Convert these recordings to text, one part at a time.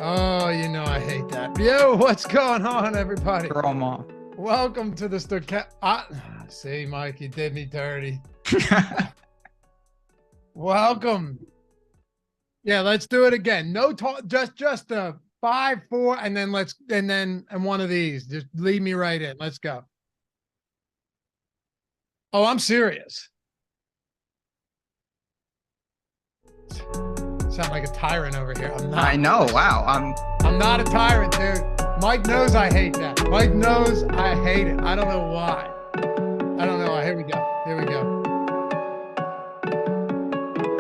Oh, you know I hate that. Yo, what's going on, everybody? Throw 'em off. Welcome to the See, Mike, you did me dirty. Welcome. Yeah, let's do it again. No talk, just a 5, 4, and then and one of these. Just lead me right in. Let's go. Oh, I'm serious. Sound like a tyrant over here. I'm not. I know. Wow. I'm not a tyrant, dude. Mike knows I hate that. Mike knows I hate it. I don't know why. I don't know why. Here we go. Here we go.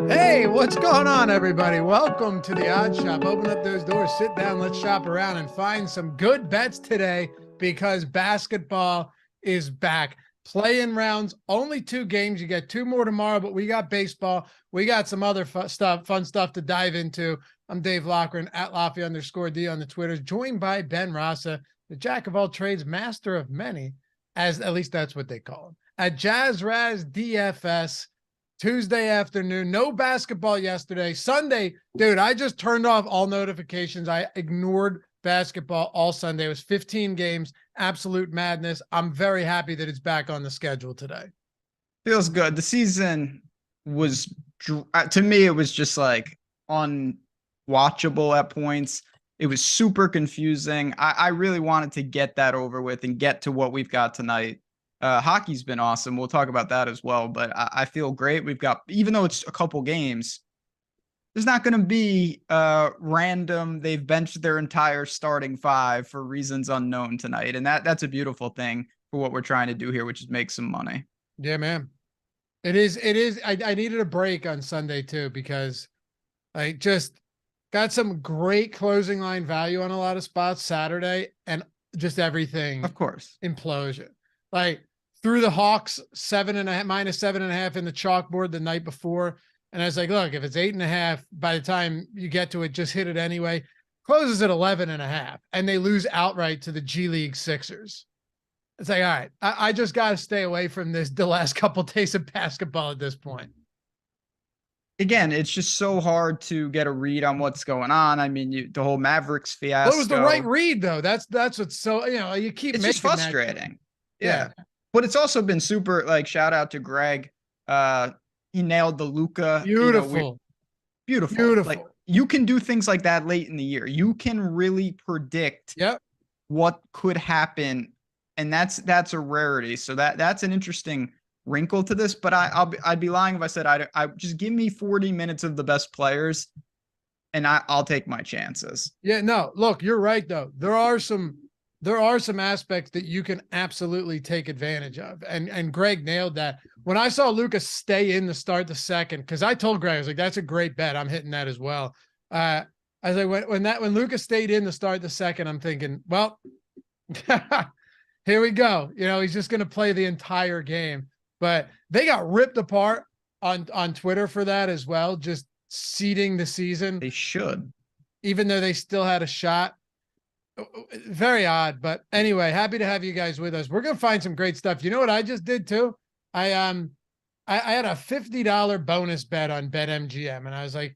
Hey, what's going on, everybody? Welcome to the Odd Shop. Open up those doors, sit down, let's shop around and find some good bets today because basketball is back. Play-in rounds, only 2 games. You get 2 more tomorrow, but we got baseball. We got some other fun stuff to dive into. I'm Dave Loughran at Laffy_D on the Twitters, joined by Ben Rasa, the jack of all trades, master of many, as at least that's what they call him. At Jazz Raz DFS, Tuesday afternoon. No basketball yesterday. Sunday, dude, I just turned off all notifications. I ignored basketball all Sunday. It was 15 games, absolute madness. I'm very happy that it's back on the schedule today. Feels good. The season was, to me, it was just like unwatchable at points. It was super confusing. I really wanted to get that over with and get to what we've got tonight. Hockey's been awesome. We'll talk about that as well, but I feel great. We've got, even though it's a couple games, there's not going to be random, they've benched their entire starting 5 for reasons unknown tonight. And that's a beautiful thing for what we're trying to do here, which is make some money. Yeah, man. It is. I needed a break on Sunday too, because I just got some great closing line value on a lot of spots Saturday, and just everything. Of course. Implosion. Like through the Hawks, -7.5 in the chalkboard the night before. And I was like, look, if it's 8.5, by the time you get to it, just hit it anyway. Closes at 11.5, and they lose outright to the G League Sixers. It's like, all right, I just got to stay away from the last couple of days of basketball at this point. Again, it's just so hard to get a read on what's going on. I mean, the whole Mavericks fiasco. Well, it was the right read, though. That's what's so, you keep it's just frustrating. Yeah. But it's also been super, like, shout out to Greg. He nailed the Luka. Beautiful. Beautiful. Like, you can do things like that late in the year. You can really predict what could happen, and that's a rarity. So that's an interesting wrinkle to this. But I'd be lying if I said I just give me 40 minutes of the best players, and I'll take my chances. Yeah, no, look, you're right though. There are some aspects that you can absolutely take advantage of. And Greg nailed that. When I saw Lucas stay in to start the second, because I told Greg, I was like, that's a great bet. I'm hitting that as well. I was like, when Lucas stayed in to start the second, I'm thinking, well, here we go. He's just going to play the entire game. But they got ripped apart on Twitter for that as well, just seeding the season. They should. Even though they still had a shot. Very odd, but anyway, happy to have you guys with us. We're gonna find some great stuff. You know what I just did too? I had a $50 bonus bet on BetMGM, and I was like,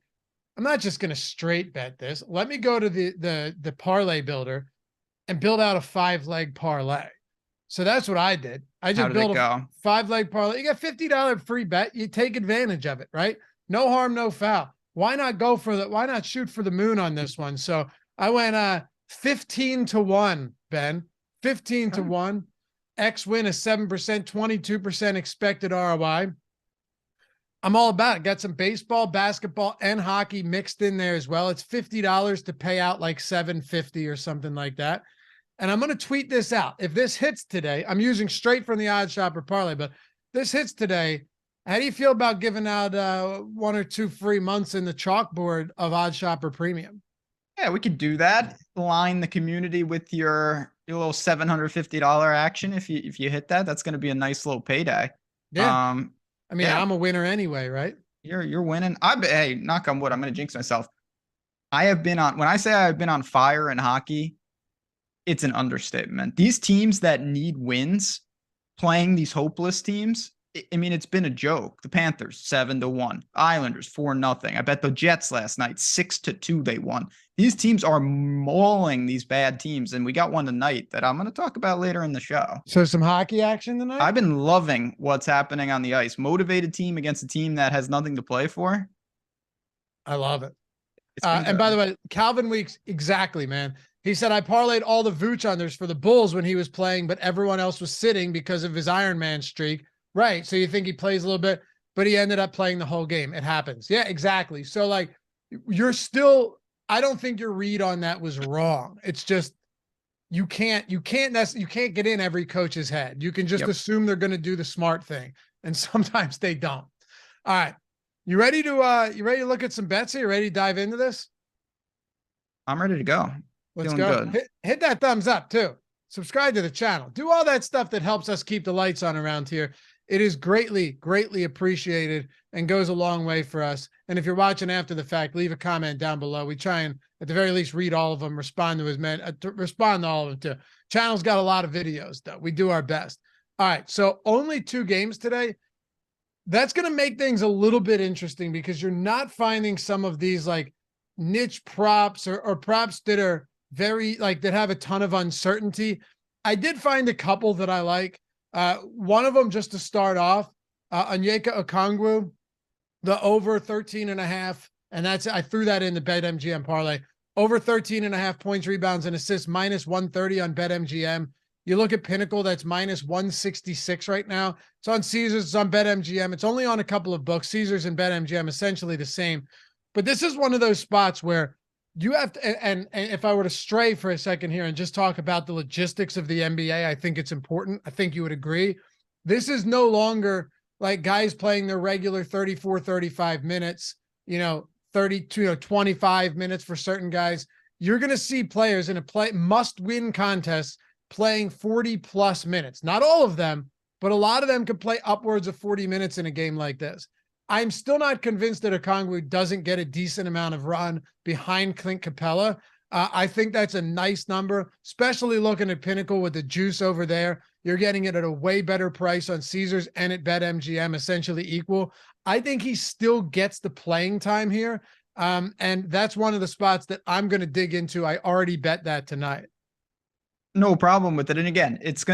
I'm not just gonna straight bet this. Let me go to the parlay builder and build out a 5-leg parlay. So that's what I did. I just built a 5-leg parlay. You got $50 free bet. You take advantage of it, right? No harm, no foul. Why not go for why not shoot for the moon on this one? So I went 15-1, Ben. 15-1. X win is 7%, 22% expected ROI. I'm all about it. Got some baseball, basketball, and hockey mixed in there as well. It's $50 to pay out like $7.50 or something like that. And I'm going to tweet this out. If this hits today, I'm using straight from the OddsShopper parlay, but this hits today. How do you feel about giving out 1 or 2 free months in the chalkboard of OddsShopper Premium? Yeah, we could do that. Line the community with your little $750 action. If you hit that, that's going to be a nice little payday. Yeah. I'm a winner anyway, right? You're winning. Hey, knock on wood. I'm going to jinx myself. When I say I've been on fire in hockey, it's an understatement. These teams that need wins, playing these hopeless teams, I mean, it's been a joke. The Panthers 7-1, Islanders 4-0. I bet the Jets last night 6-2 they won. These teams are mauling these bad teams, and we got one tonight that I'm going to talk about later in the show. So some hockey action tonight? I've been loving what's happening on the ice. Motivated team against a team that has nothing to play for. I love it. And by the way, Calvin Weeks, exactly, man. He said, I parlayed all the Vooch unders for the Bulls when he was playing, but everyone else was sitting because of his Iron Man streak. Right. So you think he plays a little bit, but he ended up playing the whole game. It happens. Yeah, exactly. So like you're still, I don't think your read on that was wrong. It's just, you can't get in every coach's head. You can just assume they're going to do the smart thing. And sometimes they don't. All right. You ready to look at some bets here? You ready to dive into this? I'm ready to go. Let's go. Hit that thumbs up too. Subscribe to the channel. Do all that stuff that helps us keep the lights on around here. It is greatly, greatly appreciated and goes a long way for us. And if you're watching after the fact, leave a comment down below. We try and at the very least read all of them, respond to all of them too. Channel's got a lot of videos though. We do our best. All right. So only 2 games today. That's going to make things a little bit interesting because you're not finding some of these like niche props or props that are very like that have a ton of uncertainty. I did find a couple that I like. One of them just to start off, Onyeka Okongwu, the over 13.5. And I threw that in the BetMGM parlay. Over 13.5 points, rebounds, and assists, minus 130 on BetMGM. You look at Pinnacle, that's minus 166 right now. It's on Caesars, it's on BetMGM. It's only on a couple of books. Caesars and BetMGM, essentially the same. But this is one of those spots where you have to, and if I were to stray for a second here and just talk about the logistics of the NBA, I think it's important. I think you would agree. This is no longer like guys playing their regular 34, 35 minutes, 32, 25 minutes for certain guys. You're going to see players in a must-win contest playing 40 plus minutes. Not all of them, but a lot of them could play upwards of 40 minutes in a game like this. I'm still not convinced that Okongwu doesn't get a decent amount of run behind Clint Capella. I think that's a nice number, especially looking at Pinnacle with the juice over there. You're getting it at a way better price on Caesars and at BetMGM, essentially equal. I think he still gets the playing time here. And that's one of the spots that I'm going to dig into. I already bet that tonight. No problem with it. And again, there's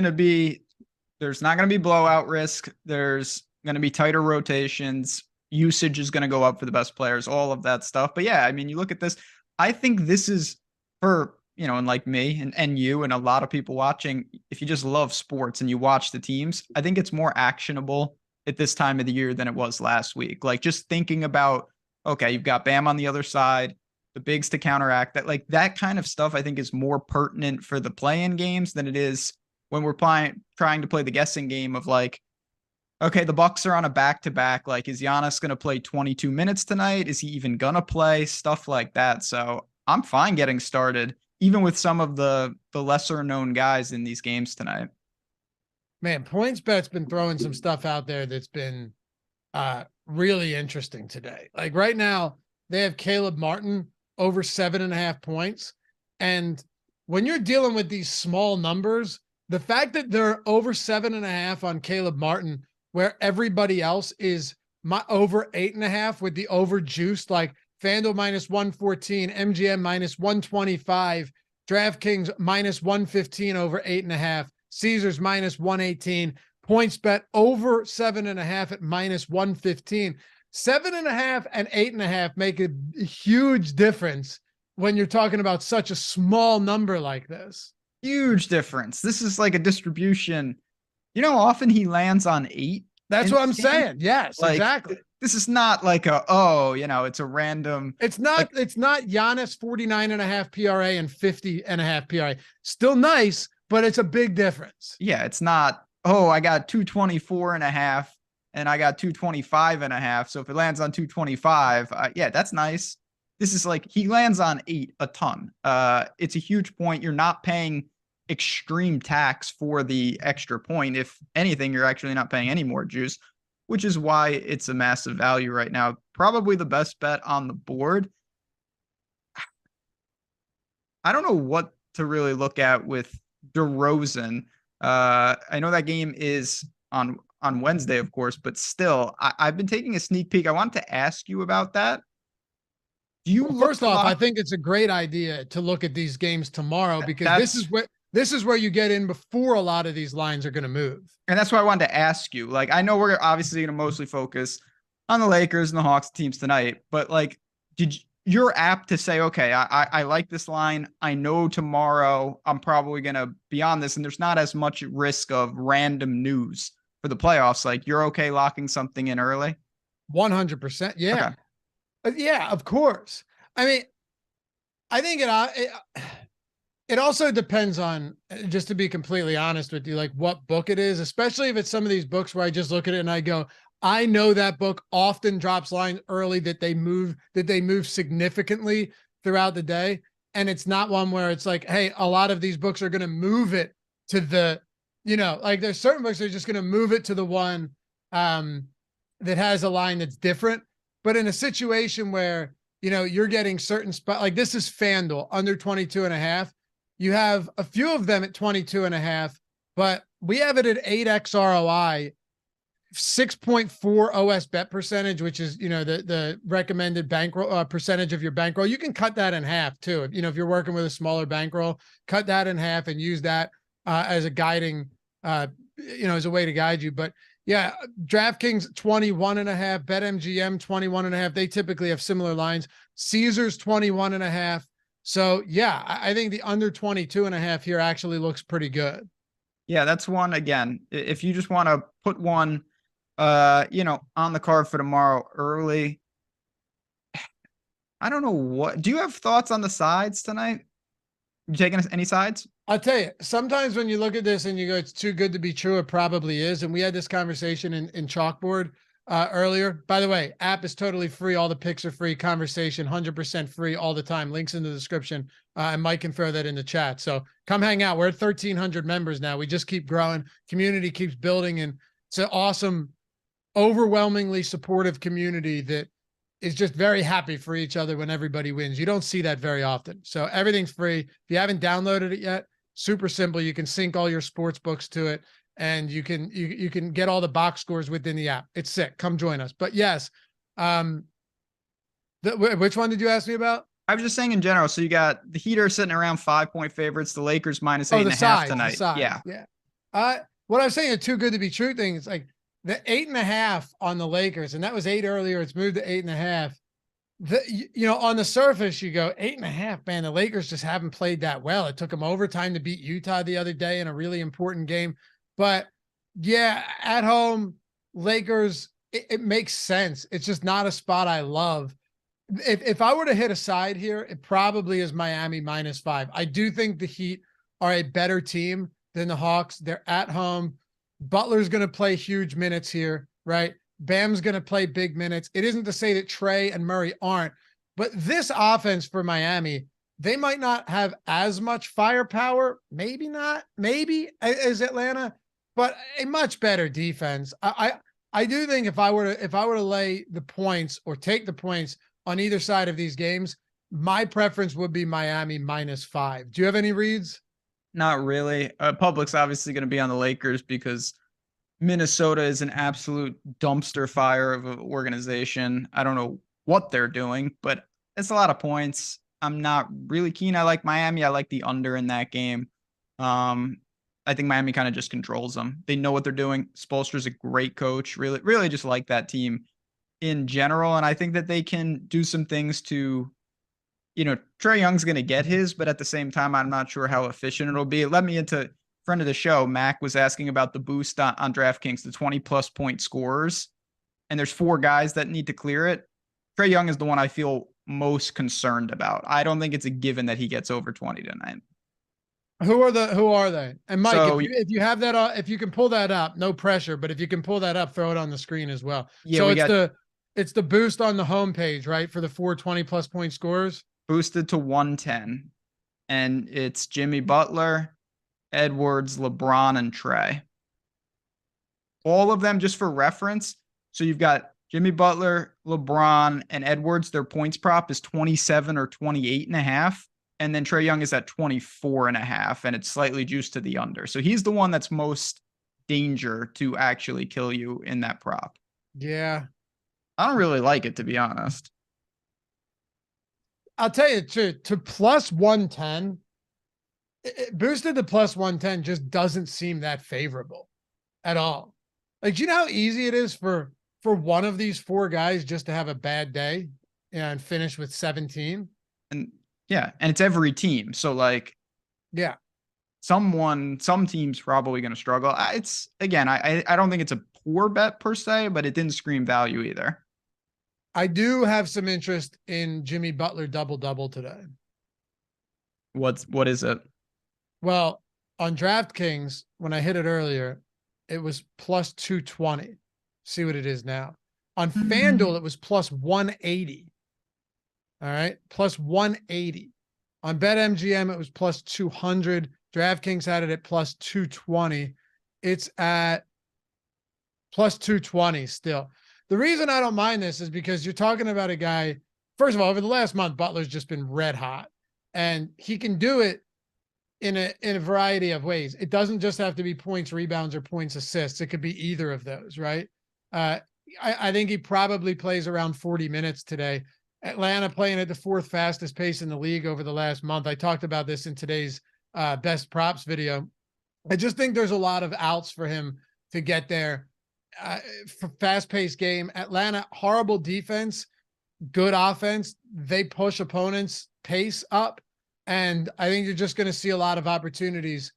not going to be blowout risk. There's going to be tighter rotations. Usage is going to go up for the best players, all of that stuff. But yeah, I mean, you look at this, I think this is for, and like me and you and a lot of people watching, if you just love sports and you watch the teams, I think it's more actionable at this time of the year than it was last week. Like just thinking about, okay, you've got Bam on the other side, the bigs to counteract that, like that kind of stuff, I think is more pertinent for the play-in games than it is when we're trying to play the guessing game of like, okay, the Bucks are on a back-to-back. Like, is Giannis going to play 22 minutes tonight? Is he even going to play? Stuff like that. So I'm fine getting started, even with some of the lesser-known guys in these games tonight. Man, PointsBet's been throwing some stuff out there that's been really interesting today. Like right now, they have Caleb Martin over 7.5 points. And when you're dealing with these small numbers, the fact that they're over 7.5 on Caleb Martin, where everybody else is over 8.5 with the over juiced, like FanDuel minus 114, MGM minus 125, DraftKings minus 115 over 8.5, Caesars minus 118, PointsBet over 7.5 at minus 115. 7.5 and 8.5 make a huge difference when you're talking about such a small number like this. Huge difference. This is like a distribution. You know, often he lands on 8. That's what I'm saying. Yes, like, exactly. This is not like it's a random. It's not Giannis 49.5 PRA and 50.5 PRA. Still nice, but it's a big difference. Yeah, it's not, I got 224.5 and I got 225.5. So if it lands on 225, yeah, that's nice. This is like he lands on 8 a ton. It's a huge point. You're not paying extreme tax for the extra point. If anything, you're actually not paying any more juice, which is why it's a massive value right now. Probably the best bet on the board. I don't know what to really look at with DeRozan. I know that game is on on Wednesday, of course, but still, I've been taking a sneak peek. I wanted to ask you about that. Do you Well, look first to off, I lock? think it's a great idea to look at these games tomorrow because That's this is where you get in before a lot of these lines are going to move. and that's why I wanted to ask you. Like, I know we're obviously going to mostly focus on the Lakers and the Hawks teams tonight, but like, you're apt to say, okay, I like this line. I know tomorrow I'm probably going to be on this, and there's not as much risk of random news for the playoffs. Like, you're okay locking something in early? 100%. Yeah. Okay. Yeah, of course. I mean, I think it also depends on, just to be completely honest with you, like what book it is, especially if it's some of these books where I just look at it and I go, I know that book often drops lines early that they move significantly throughout the day. And it's not one where it's like, hey, a lot of these books are going to move it to the, like there's certain books that are just going to move it to the one that has a line that's different. But in a situation where, you're getting certain spot, like this is FanDuel under 22.5. You have a few of them at 22.5, but we have it at 8x ROI, 6.4 OS bet percentage, which is, the recommended bankroll percentage of your bankroll. You can cut that in half too. If you're working with a smaller bankroll, cut that in half and use that as a guiding, as a way to guide you. But yeah, DraftKings 21.5, BetMGM 21.5. They typically have similar lines. Caesars 21.5. So yeah, I think the under 22.5 here actually looks pretty good. Yeah, that's one. Again, if you just want to put one, on the card for tomorrow early, I don't know what. Do you have thoughts on the sides tonight? You taking any sides? I'll tell you, sometimes when you look at this and you go, it's too good to be true, it probably is. And we had this conversation in Chalkboard earlier. By the way, app is totally free. All the picks are free. Conversation 100% free all the time. Links in the description. And Mike can throw that in the chat. So come hang out. We're at 1,300 members now. We just keep growing. Community keeps building. And it's an awesome, overwhelmingly supportive community that is just very happy for each other when everybody wins. You don't see that very often. So everything's free. If you haven't downloaded it yet, super simple. You can sync all your sports books to it, and you can get all the box scores within the app. It's sick. Come join us. But yes, which one did you ask me about? I was just saying in general. So you got the Heater sitting around 5-point favorites, the Lakers minus 8.5 tonight. Yeah. What I was saying, a too good to be true thing is like the 8.5 on the Lakers, and that was 8 earlier. It's moved to 8.5. On the surface, you go 8.5, man, the Lakers just haven't played that well. It took them overtime to beat Utah the other day in a really important game. But yeah, at home, Lakers, it makes sense. It's just not a spot I love. If I were to hit a side here, it probably is Miami -5. I do think the Heat are a better team than the Hawks. They're at home. Butler's going to play huge minutes here, right? Bam's going to play big minutes. It isn't to say that Trey and Murray aren't, but this offense for Miami, they might not have as much firepower. Maybe not, maybe as Atlanta, but a much better defense. I do think if I were to lay the points or take the points on either side of these games, my preference would be Miami -5. Do you have any reads? Not really. Public's obviously going to be on the Lakers because Minnesota is an absolute dumpster fire of an organization. I don't know what they're doing, but it's a lot of points. I'm not really keen. I like Miami. I like the under in that game. I think Miami kind of just controls them. They know what they're doing. Spoelstra's a great coach. Really, really just like that team in general. And I think that they can do some things to, Trae Young's going to get his, but at the same time, I'm not sure how efficient it'll be. It led me into friend of the show, Mac, was asking about the boost on DraftKings, the 20+ point scorers. And there's 4 guys that need to clear it. Trae Young is the one I feel most concerned about. I don't think it's a given that he gets over 20 tonight. Who are they? And Mike, So, if you have that, if you can pull that up, no pressure, but if you can pull that up, throw it on the screen as well. Yeah, so it's the boost on the homepage, right? For the 4 20+ point scorers. Boosted to 110. And it's Jimmy Butler, Edwards, LeBron, and Trey. All of them, just for reference. So you've got Jimmy Butler, LeBron, and Edwards. Their points prop is 27 or 28.5. And then Trae Young is at 24.5, and it's slightly juiced to the under. So he's the one that's most danger to actually kill you in that prop. Yeah. I don't really like it, to be honest. I'll tell you to plus 110, boosted to plus 110 just doesn't seem that favorable at all. Like, do you know how easy it is for one of these four guys just to have a bad day and finish with 17? And yeah, and it's every team. So like, yeah, some teams probably going to struggle. It's again, I don't think it's a poor bet per se, but it didn't scream value either. I do have some interest in Jimmy Butler double today. What is it? Well, on DraftKings, when I hit it earlier, it was plus 220. See what it is now. On FanDuel, it was plus 180. All right, plus 180. On BetMGM, it was plus 200. DraftKings had it at plus 220. It's at plus 220 still. The reason I don't mind this is because you're talking about a guy, first of all, over the last month, Butler's just been red hot, and he can do it in a variety of ways. It doesn't just have to be points, rebounds, or points, assists. It could be either of those, right? I think he probably plays around 40 minutes today. Atlanta playing at the fourth fastest pace in the league over the last month. I talked about this in today's best props video. I just think there's a lot of outs for him to get there. For fast-paced game, Atlanta, horrible defense, good offense. They push opponents' pace up, and I think you're just going to see a lot of opportunities,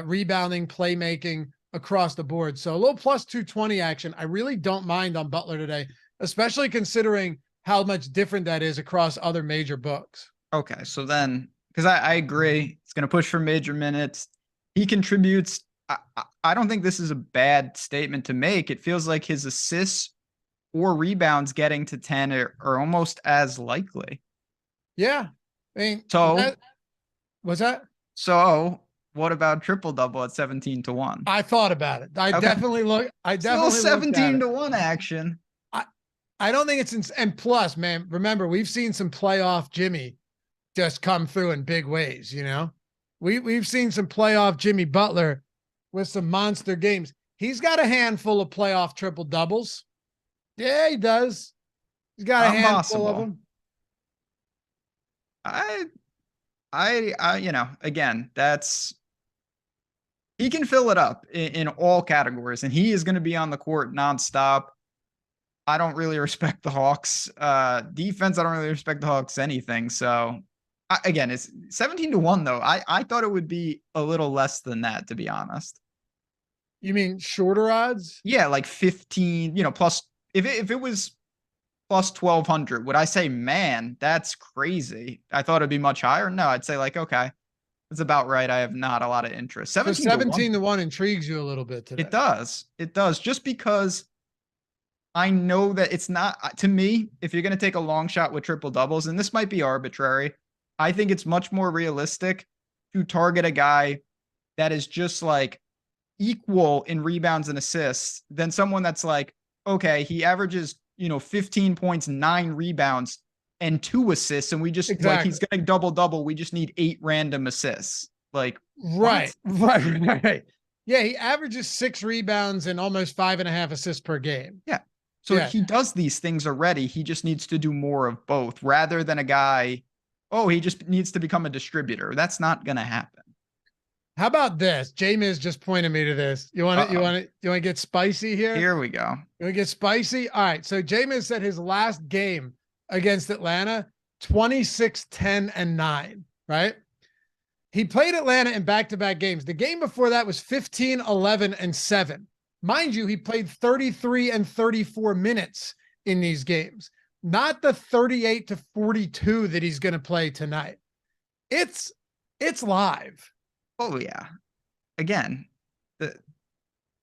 rebounding, playmaking across the board. So a little plus 220 action, I really don't mind on Butler today, especially considering how much different that is across other major books. Okay, so then, because I agree, it's going to push for major minutes. He contributes. I don't think this is a bad statement to make. It feels like his assists or rebounds getting to 10 are almost as likely. Yeah. I mean, so what's that? So what about triple double at 17-1? I thought about it. I definitely look. I definitely still 17-1 action. I don't think it's and plus, man, remember, we've seen some playoff Jimmy just come through in big ways. You know, we've seen some playoff Jimmy Butler with some monster games. He's got a handful of playoff triple doubles. Yeah, he does. He's got a handful of them. I, you know, again, he can fill it up in all categories, and he is going to be on the court nonstop. I don't really respect the Hawks defense. I don't really respect the Hawks anything. So again, it's 17-1 though. I thought it would be a little less than that, to be honest. You mean shorter odds? Yeah, like 15, you know, plus if it was plus 1,200, would I say, man, that's crazy? I thought it'd be much higher. No, I'd say like, okay, that's about right. I have not a lot of interest. 17-1 intrigues you a little bit today. It does. It does. Just because I know that it's not, to me, if you're going to take a long shot with triple doubles, and this might be arbitrary, I think it's much more realistic to target a guy that is just like equal in rebounds and assists than someone that's like, okay, he averages, you know, 15 points, 9 rebounds, and 2 assists, and we just like, he's going to double. We just need 8 random assists. Like, right. Yeah, he averages 6 rebounds and almost 5.5 assists per game. Yeah. So he does these things already. He just needs to do more of both, rather than a guy, oh, he just needs to become a distributor. That's not going to happen. How about this? J-Miz just pointed me to this. You want to get spicy here? Here we go. You want to get spicy? All right. So J-Miz said his last game against Atlanta, 26-10-9, right? He played Atlanta in back-to-back games. The game before that was 15-11-7. Mind you, he played 33 and 34 minutes in these games, not the 38-42 that he's going to play tonight. It's live. Oh yeah. Again,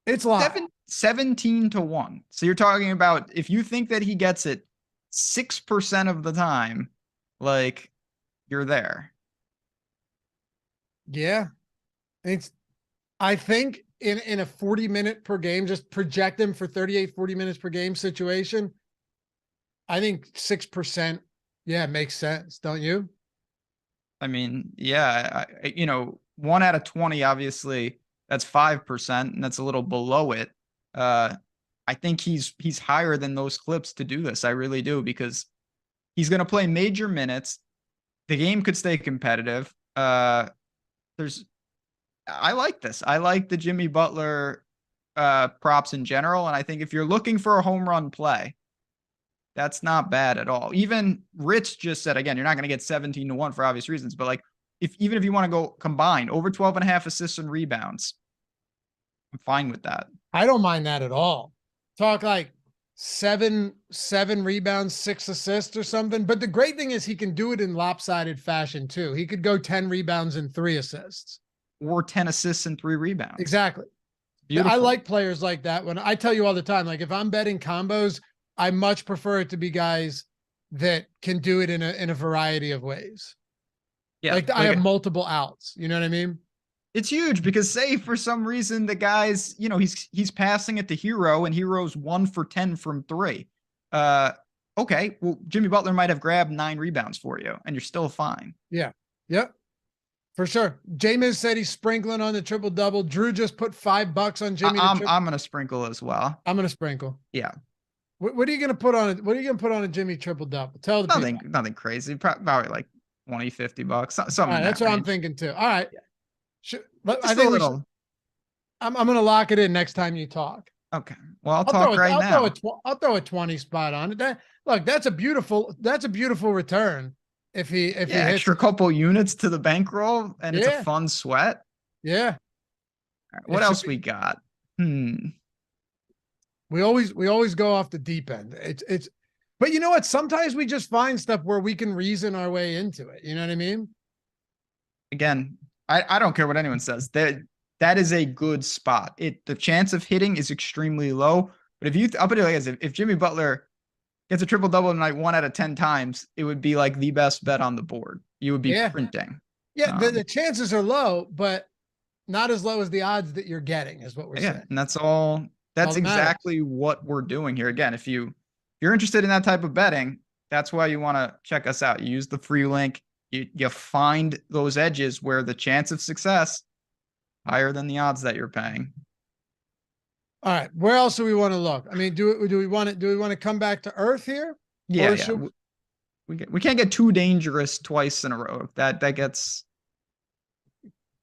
it's live. 17-1. So you're talking about, if you think that he gets it 6% of the time, like, you're there. Yeah. I think in a 40-minute per game, just project him for 38, 40 minutes per game situation, I think 6%, yeah, makes sense. Don't you? I mean, yeah, you know, 1 out of 20, obviously, That's 5%, and that's a little below it. I think he's higher than those clips to do this. I really do, because he's going to play major minutes. The game could stay competitive. I like this. I like the Jimmy Butler props in general, and I think if you're looking for a home run play, that's not bad at all. Even Rich just said, again, you're not going to get 17-1 for obvious reasons, but like even if you want to go combine over 12.5 assists and rebounds, I'm fine with that. I don't mind that at all. Talk like seven rebounds, 6 assists or something. But the great thing is he can do it in lopsided fashion too. He could go 10 rebounds and 3 assists. Or 10 assists and 3 rebounds. Exactly. Beautiful. I like players like that. When I tell you all the time, like if I'm betting combos, I much prefer it to be guys that can do it in a variety of ways. Yeah. Like I have multiple outs. You know what I mean? It's huge because say for some reason the guy's, you know, he's passing it to Hero and Hero's 1 for 10 from 3. Okay, well, Jimmy Butler might have grabbed 9 rebounds for you and you're still fine. Yeah. Yep. For sure. Jameis said he's sprinkling on the triple double. Drew just put $5 on Jimmy. I'm gonna sprinkle as well. I'm gonna sprinkle. Yeah. What are you gonna put on it? What are you gonna put on a Jimmy triple double? Tell the people. Nothing crazy. Probably like $20-$50. Something. All right, that's what I'm thinking too. All right. Yeah. I think I'm gonna lock it in next time you talk. Okay. Well, I'll talk right now. I'll throw a 20 spot on it. Look, that's a beautiful return. If he hits extra couple units to the bankroll and it's a fun sweat. Yeah. Right, what else we got? We always go off the deep end. But you know what? Sometimes we just find stuff where we can reason our way into it. You know what I mean? Again, I don't care what anyone says. That is a good spot. The chance of hitting is extremely low. But if Jimmy Butler gets a triple double tonight 1 out of 10 times, it would be like the best bet on the board. You would be printing. Yeah, the chances are low, but not as low as the odds that you're getting, is what we're saying. And that's all. That's exactly what we're doing here. Again, if you're interested in that type of betting, that's why you want to check us out. You use the free link. You find those edges where the chance of success higher than the odds that you're paying. All right, where else do we want to look? I mean, do we want to come back to earth here? Yeah. We can't get too dangerous twice in a row. That gets.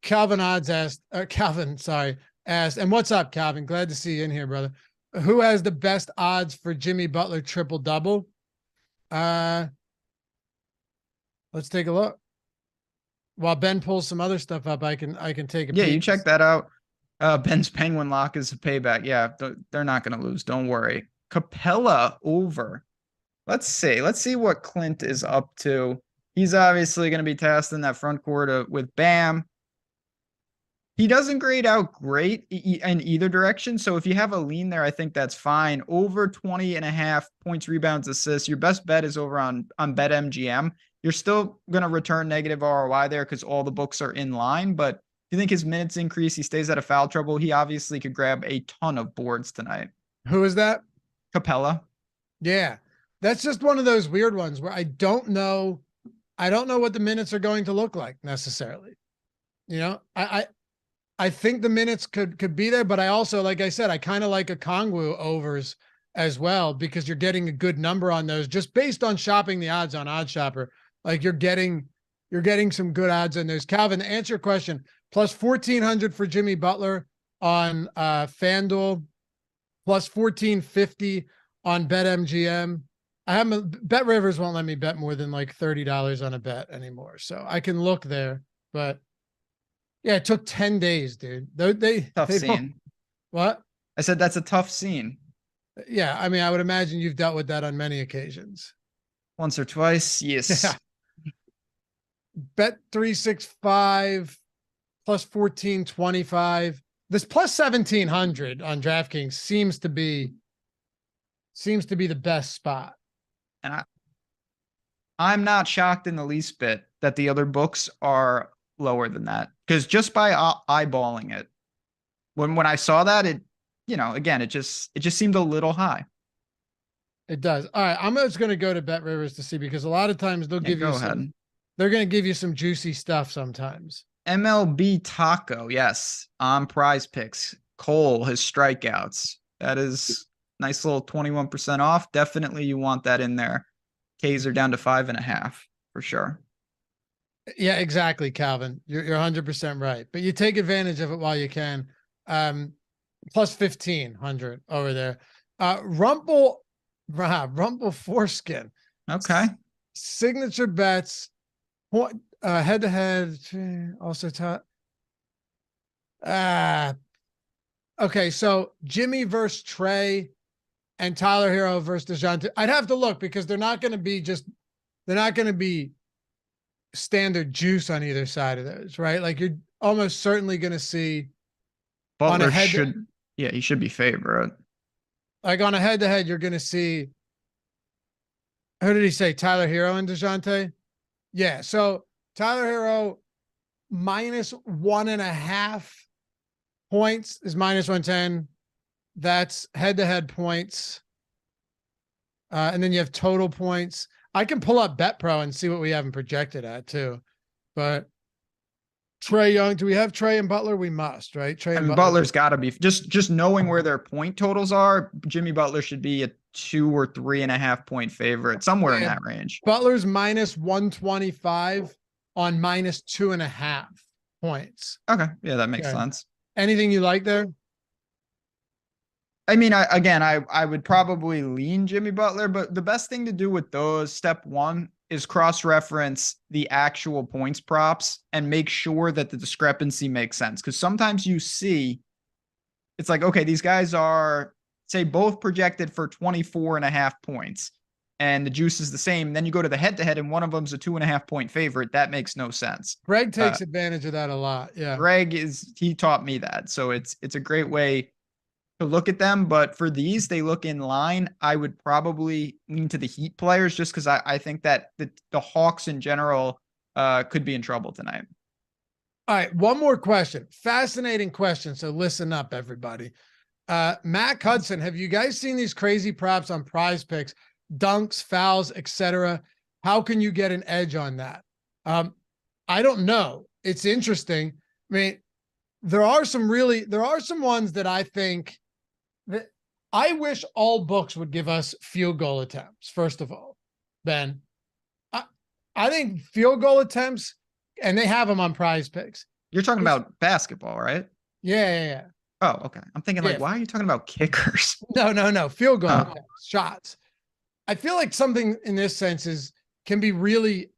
Calvin asked, and what's up, Calvin? Glad to see you in here, brother. Who has the best odds for Jimmy Butler triple double? Let's take a look. While Ben pulls some other stuff up, I can take a peek. Yeah, you check that out. Ben's Penguin lock is a payback. Yeah, they're not going to lose. Don't worry. Capella over. Let's see what Clint is up to. He's obviously going to be tasked in that front court with Bam. He doesn't grade out great in either direction. So if you have a lean there, I think that's fine. Over 20.5 points, rebounds, assists. Your best bet is over on BetMGM. You're still going to return negative ROI there because all the books are in line. But if you think his minutes increase, he stays out of foul trouble, he obviously could grab a ton of boards tonight. Who is that? Capella. Yeah. That's just one of those weird ones where I don't know what the minutes are going to look like necessarily. You know, I think the minutes could be there, but I also, like I said, I kind of like a Kongwu overs as well because you're getting a good number on those just based on shopping the odds on OddsShopper. Like you're getting some good odds on those. Calvin, to answer your question, plus 1,400 for Jimmy Butler on FanDuel, plus 1,450 on BetMGM. Bet Rivers won't let me bet more than like $30 on a bet anymore, so I can look there. But yeah, it took 10 days, dude. Tough scene. What? I said that's a tough scene. Yeah, I mean, I would imagine you've dealt with that on many occasions. Once or twice, yes. Yeah. Bet 365 plus 1425. This plus 1,700 on DraftKings seems to be the best spot. And I'm not shocked in the least bit that the other books are lower than that, because just by eyeballing it, when I saw that, it just seemed a little high. It does. All right, I'm just going to go to Bet Rivers to see, because a lot of times they'll give you they're going to give you some juicy stuff sometimes. MLB Taco, yes, on PrizePicks. Cole, his strikeouts. That is nice little 21% off. Definitely you want that in there. K's are down to 5.5 for sure. Yeah, exactly, Calvin. You're 100% right. But you take advantage of it while you can. Plus 1,500 over there. Rumble foreskin. Okay. Signature bets. Head to head. Also okay, so Jimmy versus Trey and Tyler Hero versus DeJounte. I'd have to look because they're not going to be standard juice on either side of those, right? Like you're almost certainly going to see Butler he should be favorite. Like on a head to head, you're going to see, who did he say? Tyler Hero and DeJounte? Yeah. So Tyler Hero -1.5 points is -110. That's head to head points. And then you have total points. I can pull up BetPro and see what we haven't projected at too. But Trey Young, do we have Trey and Butler? We must, right? Trey and Butler's got to be just knowing where their point totals are. Jimmy Butler should be a 2 or 3.5 point favorite, somewhere in that range. Butler's -125 on -2.5 points. Okay. Yeah, that makes sense. Anything you like there? I mean, I would probably lean Jimmy Butler, but the best thing to do with those, step one, is cross-reference the actual points props and make sure that the discrepancy makes sense. Because sometimes you see, it's like, okay, these guys are, say, both projected for 24.5 points, and the juice is the same. Then you go to the head-to-head, and one of them's a 2.5 point favorite. That makes no sense. Greg takes advantage of that a lot. Yeah, he taught me that, so it's a great way to look at them. But for these, they look in line. I would probably lean to the Heat players just because I think that the Hawks in general could be in trouble tonight. All right, one more question. Fascinating question. So listen up, everybody. Mac Hudson, have you guys seen these crazy props on PrizePicks? Dunks, fouls, etc. How can you get an edge on that? I don't know. It's interesting. I mean, there are some ones that I think that I wish all books would give us field goal attempts. First of all, Ben, I think field goal attempts, and they have them on PrizePicks. You're talking about basketball, right? Yeah. Oh, okay. I'm thinking like, why are you talking about kickers? No. Field goal attempts, shots. I feel like something in this sense can be really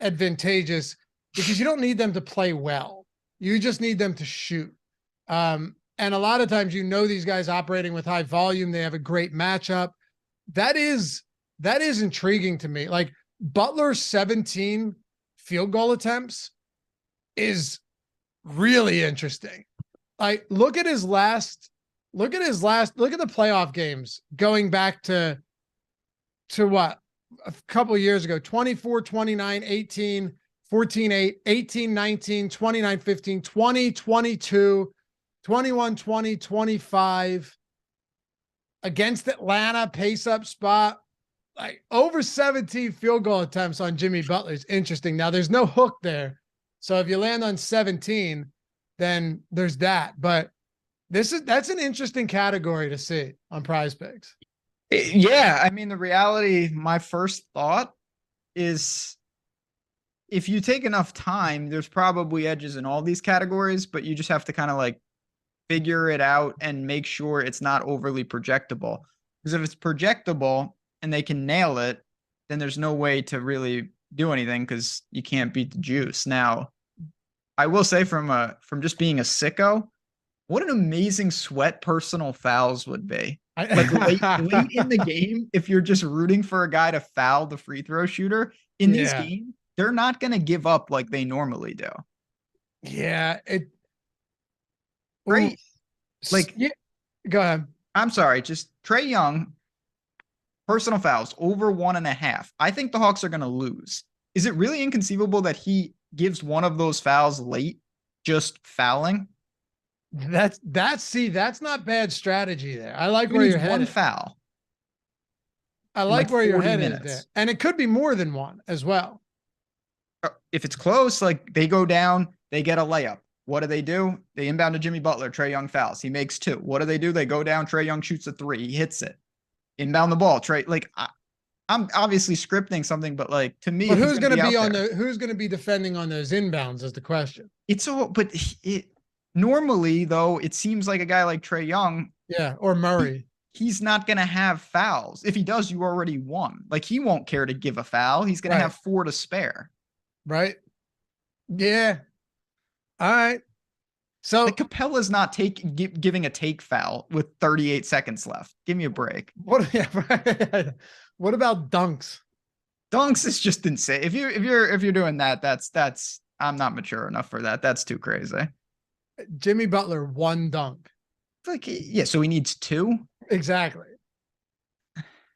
advantageous because you don't need them to play well. You just need them to shoot. And a lot of times, these guys operating with high volume, they have a great matchup. That is intriguing to me. Like Butler's 17 field goal attempts is really interesting. Like look at the playoff games going back to what? A couple of years ago, 24, 29, 18, 14, 8, 18, 19, 29, 15, 20, 22, 21, 20, 25 against Atlanta, pace up spot, like over 17 field goal attempts on Jimmy Butler is interesting. Now there's no hook there. So if you land on 17, then there's that, but that's an interesting category to see on PrizePicks. Yeah. I mean, the reality, my first thought is if you take enough time, there's probably edges in all these categories, but you just have to kind of like figure it out and make sure it's not overly projectable. Because if it's projectable and they can nail it, then there's no way to really do anything because you can't beat the juice. Now, I will say from just being a sicko, what an amazing sweat personal fouls would be. Like late in the game, if you're just rooting for a guy to foul the free throw shooter in these games, they're not going to give up like they normally do. Yeah. Great. Like, go ahead. I'm sorry. Just Trey Young, personal fouls over 1.5. I think the Hawks are going to lose. Is it really inconceivable that he gives one of those fouls late, just fouling? That's not bad strategy there. I like where you're headed. One foul. I like where your head is there. And it could be more than one as well. If it's close, like they go down, They get a layup. What do? They inbound to Jimmy Butler. Trae Young fouls. He makes 2. What do? They go down. Trae Young shoots a 3. He hits it. Inbound the ball. I'm obviously scripting something, but like to me, but who's going to be on who's going to be defending on those inbounds is the question. But normally though, it seems like a guy like Trae Young, or Murray, he's not going to have fouls. If he does, you already won. Like he won't care to give a foul. He's going to have 4 to spare. Right. Yeah. All right. So like Capella's not giving a take foul with 38 seconds left. Give me a break. What about dunks? Dunks is just insane. If you're doing that, that's I'm not mature enough for that. That's too crazy. Jimmy Butler 1 dunk. Like so he needs 2. Exactly.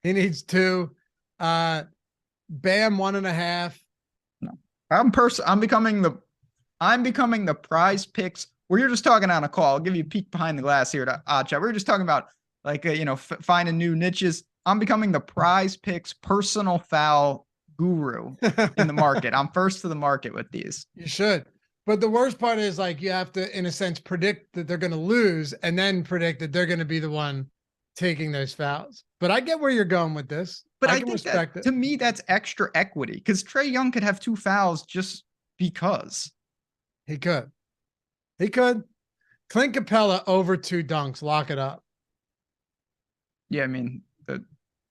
He needs 2. Bam 1.5. No. I'm becoming the PrizePicks. You're just talking on a call. I'll give you a peek behind the glass here to OddsShopper. We're just talking about like finding new niches. I'm becoming the PrizePicks personal foul guru in the market. I'm first to the market with these. You should. But the worst part is like you have to, in a sense, predict that they're going to lose and then predict that they're going to be the one taking those fouls. But I get where you're going with this. But I think respect it. To me, that's extra equity because Trae Young could have 2 fouls just because. He could. Clint Capella over 2 dunks. Lock it up. Yeah, I mean,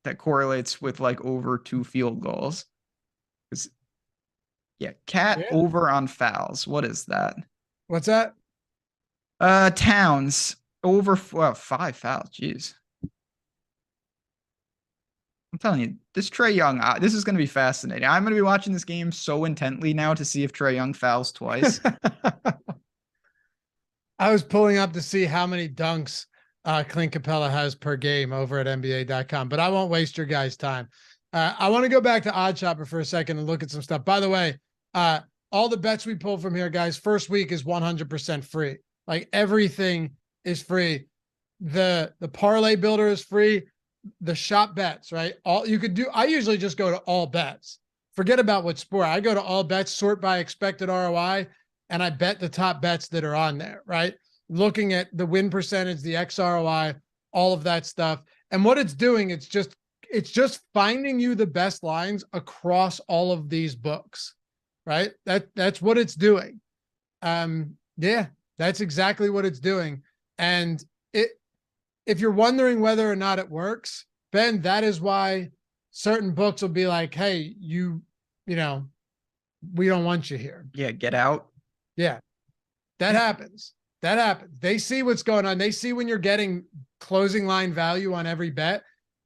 that correlates with like over 2 field goals. Cat over on fouls. What is that? What's that? Towns over 5 fouls. Jeez. I'm telling you, this Trae Young, this is going to be fascinating. I'm going to be watching this game so intently now to see if Trae Young fouls twice. I was pulling up to see how many dunks Clint Capella has per game over at NBA.com, but I won't waste your guys' time. I want to go back to OddsShopper for a second and look at some stuff. By the way, all the bets we pull from here, guys, first week is 100% free. Like everything is free. The parlay builder is free. The shop bets, right? All you could do. I usually just go to all bets. Forget about what sport. I go to all bets, sort by expected ROI, and I bet the top bets that are on there, right? Looking at the win percentage, the XROI, all of that stuff. And what it's doing, it's just finding you the best lines across all of these books, right? That's what it's doing. Yeah, that's exactly what it's doing. And if you're wondering whether or not it works, Ben, that is why certain books will be like, hey, you know, we don't want you here. Yeah, get out. Yeah, that happens. That happens. They see what's going on. They see when you're getting closing line value on every bet.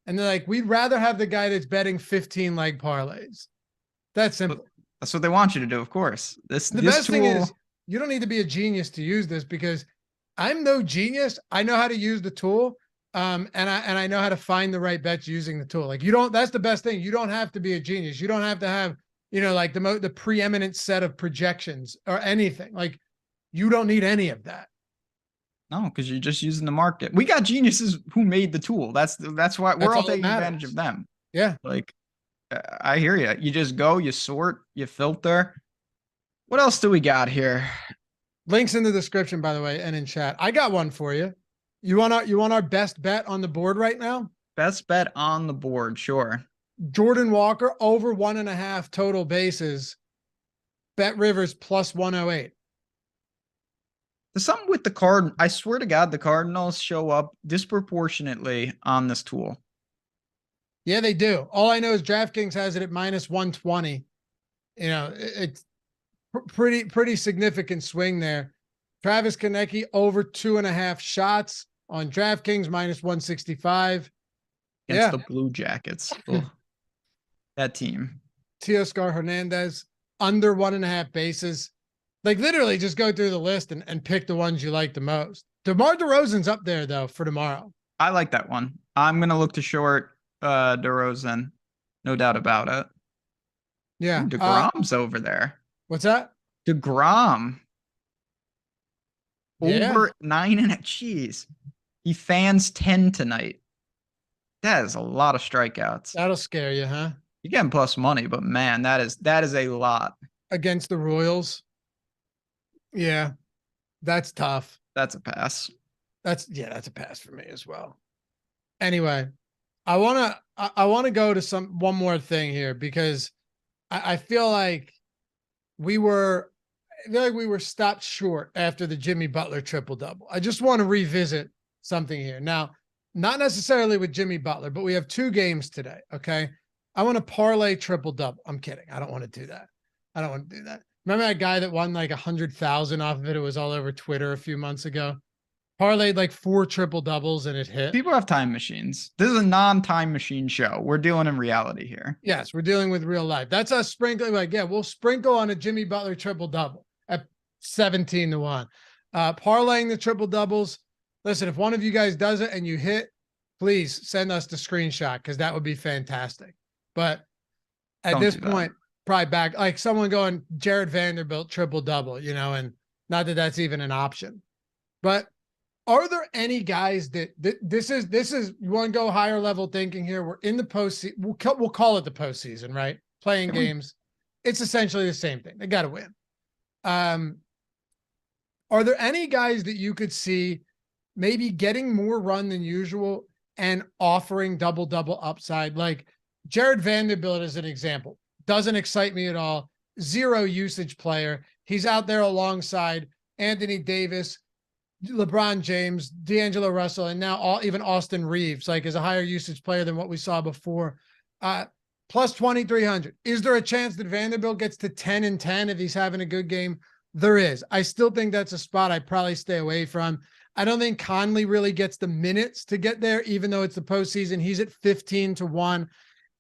And they're like, we'd rather have the guy that's betting 15 leg parlays. That's simple. That's what they want you to do, of course. The best thing is you don't need to be a genius to use this because I'm no genius. I know how to use the tool. And I know how to find the right bets using the tool. Like that's the best thing. You don't have to be a genius. You don't have to have, like the preeminent set of projections or anything. Like you don't need any of that. No, because you're just using the market. We got geniuses who made the tool. That's why we're all taking advantage of them. Yeah. Like I hear you. You just go, you sort, you filter. What else do we got here? Links in the description, by the way, and in chat. I got one for you. You want our best bet on the board right now? Best bet on the board, sure. Jordan Walker over 1.5 total bases. Bet Rivers plus 108. There's something with the card. I swear to God, the Cardinals show up disproportionately on this tool. Yeah, they do. All I know is DraftKings has it at minus 120. It's pretty significant swing there. Travis Konecny over 2.5 shots on DraftKings minus 165 against the Blue Jackets. That team. Teoscar Hernandez under 1.5 bases. Like literally just go through the list and pick the ones you like the most. DeMar DeRozan's up there though for tomorrow. I like that one. I'm going to look to short DeRozan. No doubt about it. Yeah. Ooh, DeGrom's over there. What's that? DeGrom. Over 9.5. Jeez. He fans 10 tonight. That is a lot of strikeouts. That'll scare you, huh? You're getting plus money, but man, that is a lot. Against the Royals. Yeah, that's tough. That's a pass. That's a pass for me as well. Anyway, I wanna go to one more thing here because I feel like we were I feel like we were stopped short after the Jimmy Butler triple double. I just want to revisit something here. Now, not necessarily with Jimmy Butler, but we have 2 games today. Okay. I want to parlay triple double. I'm kidding. I don't want to do that. I don't want to do that. Remember that guy that won like 100,000 off of it? It was all over Twitter a few months ago. Parlayed like 4 triple doubles and it hit. People have time machines. This is a non-time machine show. We're dealing in reality here. Yes, we're dealing with real life. That's us sprinkling. Like, yeah, we'll sprinkle on a Jimmy Butler triple double at 17-1. Parlaying the triple doubles. Listen, if one of you guys does it and you hit, please send us the screenshot because that would be fantastic. But at this point, probably back like someone going Jared Vanderbilt triple double, and not that that's even an option. But are there any guys that this is you want to go higher level thinking here? We're in the postseason. We'll call it the postseason, right? Playing games. It's essentially the same thing. They got to win. Are there any guys that you could see maybe getting more run than usual and offering double upside? Like Jared Vanderbilt as an example. Doesn't excite me at all. 0 usage player. He's out there alongside Anthony Davis, LeBron James, D'Angelo Russell, and now even Austin Reeves, like is a higher usage player than what we saw before. Plus 2,300. Is there a chance that Vanderbilt gets to 10-10 if he's having a good game? There is. I still think that's a spot I'd probably stay away from. I don't think Conley really gets the minutes to get there, even though it's the postseason. He's at 15-1.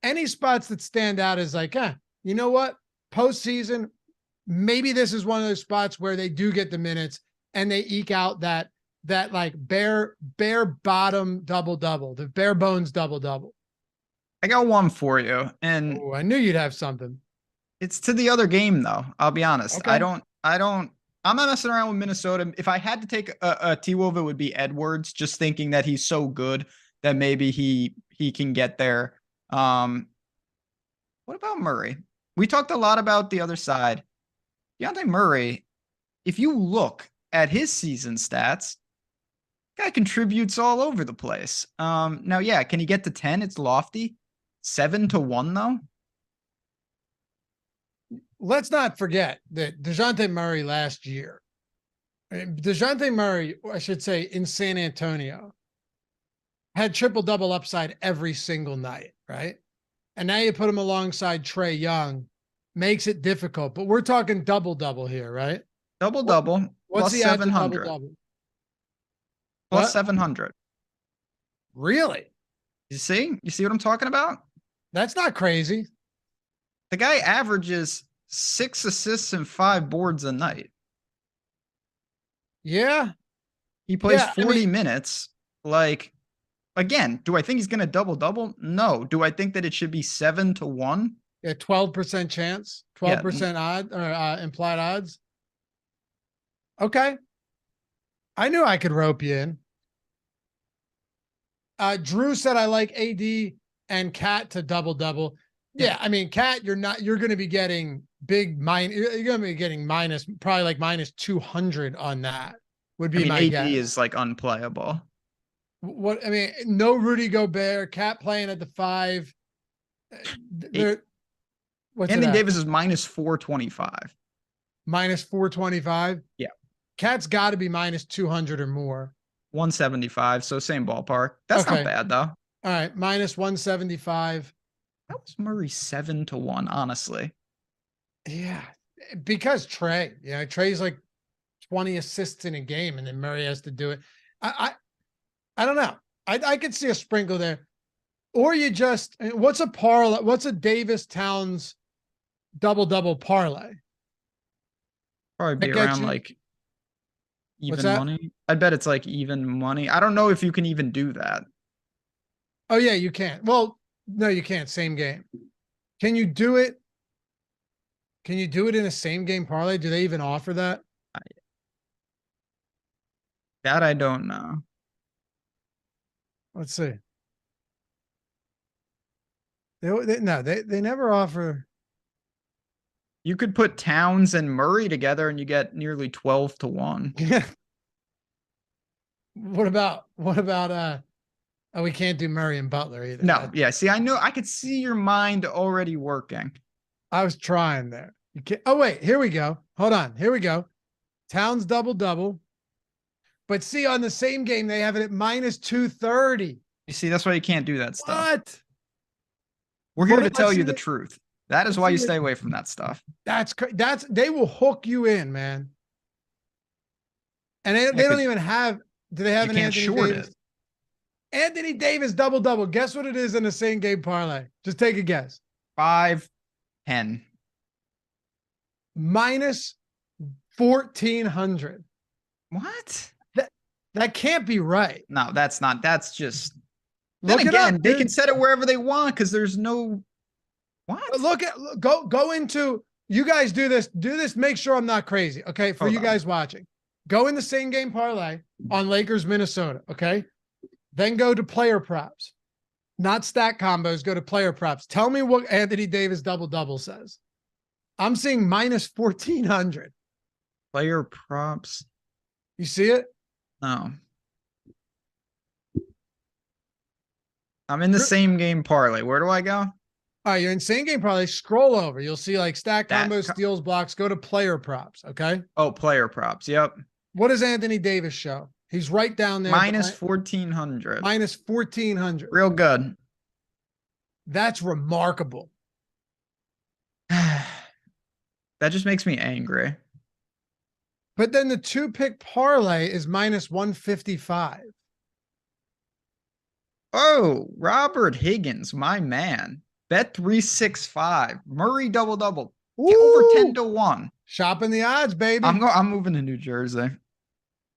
Any spots that stand out is like, you know what? Postseason, maybe this is one of those spots where they do get the minutes and they eke out that like bare bottom double, the bare bones double. I got one for you, and I knew you'd have something. It's to the other game though. I'll be honest. Okay. I'm not messing around with Minnesota. If I had to take a T-Wolf, it would be Edwards, just thinking that he's so good that maybe he can get there. What about Murray? We talked a lot about the other side. Dejounte Murray, if you look at his season stats, guy contributes all over the place. Now, yeah, can he get to 10? It's lofty. 7-1 though. Let's not forget that Dejounte Murray last year, Dejounte Murray, I should say, in San Antonio, had triple double upside every single night, right? And now you put him alongside Trae Young, makes it difficult. But we're talking double here, right? Double. What's plus the 700. Plus 700. Really? You see what I'm talking about? That's not crazy. The guy averages 6 assists and 5 boards a night. Yeah. He plays 40 minutes. Like, again, do I think he's going to double? No. Do I think that it should be 7-1? Yeah, 12% chance, 12% odd or implied odds. Okay. I knew I could rope you in. Drew said I like AD and Cat to double. Yeah, I mean, Cat, you're going to be getting big you're going to be getting probably like minus 200 on that. Would be my guess. AD is like unplayable. No Rudy Gobert, Cat playing at the 5. Anthony Davis is minus 425. Minus 425? Yeah. Cat's got to be minus 200 or more. 175, so same ballpark. That's not bad though. All right, minus 175. That was Murray 7-1, honestly. Yeah, because Trey's like 20 assists in a game, and then Murray has to do it. I don't know. I could see a sprinkle there, or you just what's a parlay? What's a Davis Towns double parlay? Probably be around like even money. I bet it's like even money. I don't know if you can even do that. Oh yeah, you can't. Well, no, you can't. Same game. Can you do it? Can you do it in a same game parlay? Do they even offer that? That I don't know. Let's see. They never offer. You could put Towns and Murray together and you get nearly 12 to 1. What about oh, we can't do Murray and Butler either. No, yeah. See, I could see your mind already working. I was trying there. You can't, oh, wait, here we go. Hold on. Here we go. Towns double. But see, on the same game, they have it at minus 230. You see, that's why you can't do that stuff. What? We're here to tell you the truth. That is why you stay away from that stuff. They will hook you in, man. And they don't even have, do they have an Anthony Davis? Anthony Davis double. Guess what it is in the same game parlay? Just take a guess. 5-10. Minus 1,400. What? That can't be right. No, that's not. That's just. Then again, they can set it wherever they want because there's no. What? Go into. You guys do this. Make sure I'm not crazy. Okay, for you guys watching, go in the same game parlay on Lakers Minnesota. Okay, then go to player props, not stack combos. Go to player props. Tell me what Anthony Davis double says. I'm seeing minus 1,400. Player props. You see it? No. I'm in the same game parlay. Where do I go? All right, you're in same game parlay. Scroll over. You'll see like stack combos, steals, blocks. Go to player props. Okay. Oh, player props. Yep. What does Anthony Davis show? He's right down there. Minus 1,400. Minus 1,400. Real good. That's remarkable. That just makes me angry. But then the 2-pick parlay is minus 155. Oh, Robert Higgins, my man. Bet 365. Murray double. Over 10 to 1. Shopping the odds, baby. I'm moving to New Jersey.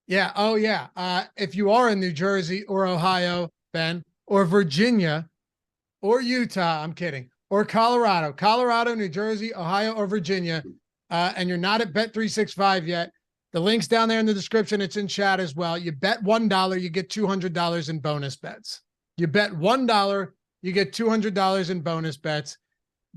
Yeah. Oh, yeah. If you are in New Jersey or Ohio, Ben, or Virginia, or Utah, I'm kidding, or Colorado, New Jersey, Ohio, or Virginia, and you're not at Bet 365 yet, the link's down there in the description. It's in chat as well. You bet $1, you get $200 in bonus bets. You bet $1, you get $200 in bonus bets.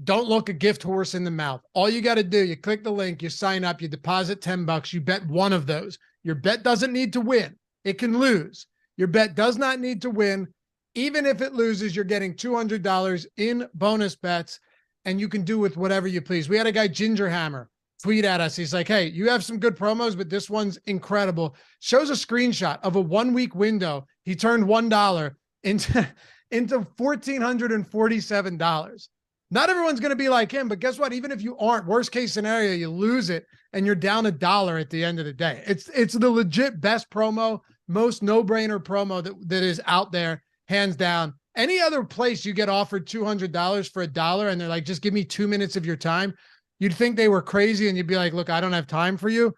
Don't look a gift horse in the mouth. All you got to do, you click the link, you sign up, you deposit $10, you bet one of those. Your bet doesn't need to win. It can lose. Your bet does not need to win. Even if it loses, you're getting $200 in bonus bets, and you can do with whatever you please. We had a guy, Ginger Hammer, tweet at us. He's like, hey, you have some good promos, but this one's incredible. Shows a screenshot of a 1-week window. He turned $1 into $1,447. Not everyone's going to be like him, but guess what? Even if you aren't, worst case scenario, you lose it and you're down $1 at the end of the day. It's the legit best promo, most no-brainer promo that is out there, hands down. Any other place you get offered $200 for $1 and they're like, just give me 2 minutes of your time, you'd think they were crazy and you'd be like, look, I don't have time for you.